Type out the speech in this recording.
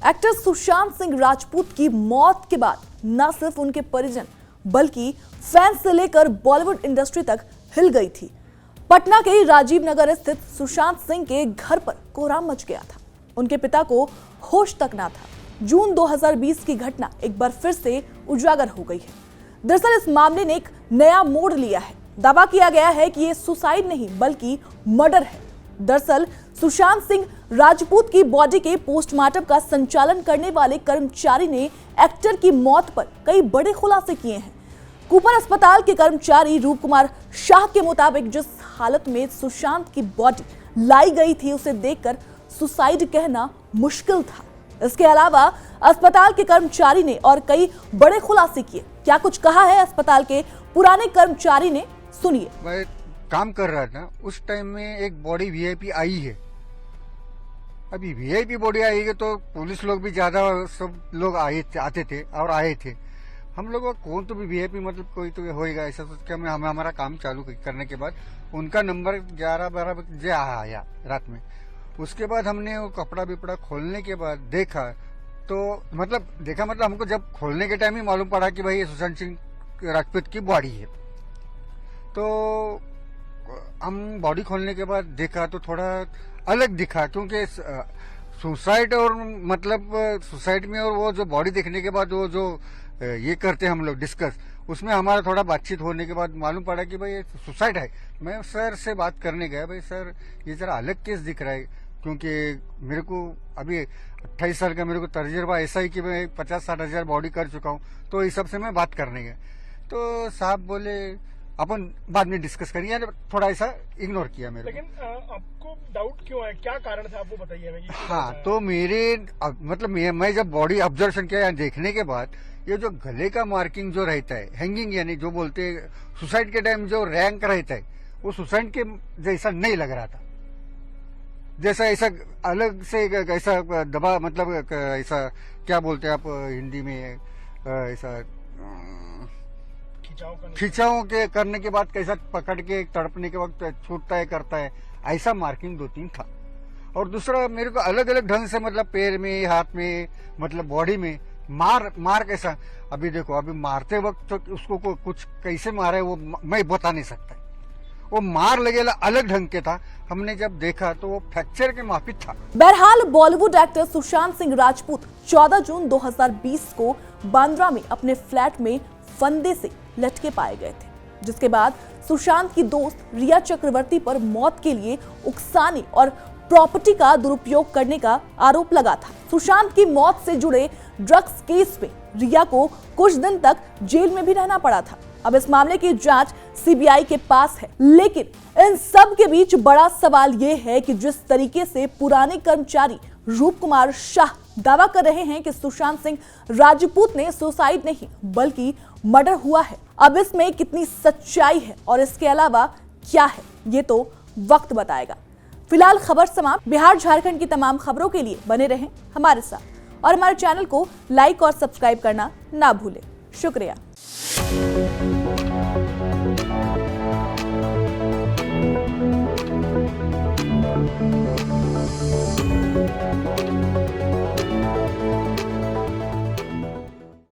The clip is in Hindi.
एक्टर सुशांत सिंह राजपूत की मौत के बाद न सिर्फ उनके परिजन बल्कि फैंस से लेकर बॉलीवुड इंडस्ट्री तक हिल गई थी। पटना के राजीव नगर स्थित सुशांत सिंह के घर पर कोहराम मच गया था। उनके पिता को होश तक ना था। जून 2020 की घटना एक बार फिर से उजागर हो गई है। दरअसल इस मामले ने एक नया मोड़ लिया है। दावा किया गया है कि ये सुसाइड नहीं बल्कि मर्डर है। दरअसल सुशांत सिंह राजपूत की बॉडी के पोस्टमार्टम का संचालन करने वाले कर्मचारी ने एक्टर की मौत पर कई बड़े खुलासे किए हैं। कूपर अस्पताल के कर्मचारी रूप कुमार शाह के मुताबिक जिस हालत में सुशांत की बॉडी लाई गई थी उसे देखकर सुसाइड कहना मुश्किल था। इसके अलावा अस्पताल के कर्मचारी ने और कई बड़े खुलासे किए। क्या कुछ कहा है अस्पताल के पुराने कर्मचारी ने, सुनिए। मैं काम कर रहा था, उस टाइम में एक बॉडी वीआईपी आई है। अभी वीआईपी बॉडी आई है तो पुलिस लोग भी ज्यादा सब लोग आते थे और आए थे। हम लोग कौन तो भी वीआईपी मतलब कोई तो होएगा ऐसा सोच के हमें हमारा काम चालू करने के बाद उनका नंबर 11-12 बजे आया रात में। उसके बाद हमने वो कपड़ा बिपड़ा खोलने के बाद देखा मतलब हमको जब खोलने के टाइम ही मालूम पड़ा कि भाई ये सुशांत सिंह राजपूत की बॉडी है। तो हम बॉडी खोलने के बाद देखा तो थोड़ा अलग दिखा, क्योंकि सुसाइड और मतलब सुसाइड में और वो जो बॉडी देखने के बाद वो जो ये करते हम लोग डिस्कस, उसमें हमारा थोड़ा बातचीत होने के बाद मालूम पड़ा कि भाई ये सुसाइड है। मैं सर से बात करने गया, भाई सर ये जरा अलग केस दिख रहा है, क्योंकि मेरे को अभी 28 साल का मेरे को तजुर्बा ऐसा ही कि मैं 50-60 हजार बॉडी कर चुका हूँ। तो इस सब से मैं बात करने गया तो साहब बोले अपन बाद में डिस्कस करेंगे, थोड़ा ऐसा इग्नोर किया मेरे। लेकिन आपको डाउट क्यों है, क्या कारण था आपको बताइए हमें। हाँ, तो मेरे मतलब मैं जब बॉडी ऑब्जर्वेशन किया देखने के बाद ये जो गले का मार्किंग जो रहता है हैंगिंग, यानी जो बोलते हैं सुसाइड के टाइम जो रैंक रहता है वो सुसाइड के जैसा नहीं लग रहा था। जैसा ऐसा अलग से ऐसा दबा मतलब ऐसा क्या बोलते हैं आप हिंदी में ऐसा खिंचाव के करने के बाद कैसा पकड़ के तड़पने के वक्त छूटता है करता है, ऐसा मार्किंग 2-3 था। और दूसरा मेरे को अलग अलग ढंग से मतलब पैर में हाथ में मतलब बॉडी में मार कैसा, अभी देखो अभी मारते वक्त तो उसको कुछ कैसे मारा है वो मैं बता नहीं सकता। वो मार लगेला अलग ढंग के था। हमने जब देखा तो वो फ्रैक्चर के माफी था। बहरहाल बॉलीवुड एक्टर सुशांत सिंह राजपूत 14 जून 2020 को बांद्रा में अपने फ्लैट में फंदे से लटके पाए गए थे, जिसके बाद सुशांत की दोस्त रिया चक्रवर्ती पर मौत के लिए उकसाने और प्रॉपर्टी का दुरुपयोग करने का आरोप लगा था। सुशांत की मौत से जुड़े ड्रग्स केस में रिया को कुछ दिन तक जेल में भी रहना पड़ा था। अब इस मामले की जांच सीबीआई के पास है, लेकिन इन सब के बीच बड़ा सवाल यह है कि जिस तरीके से पुराने कर्मचारी रूप कुमार शाह दावा कर रहे हैं कि सुशांत सिंह राजपूत ने सुसाइड नहीं बल्कि मर्डर हुआ है, अब इसमें कितनी सच्चाई है और इसके अलावा क्या है ये तो वक्त बताएगा। फिलहाल खबर समाप्त। बिहार झारखंड की तमाम खबरों के लिए बने रहें हमारे साथ और हमारे चैनल को लाइक और सब्सक्राइब करना ना भूलें। शुक्रिया।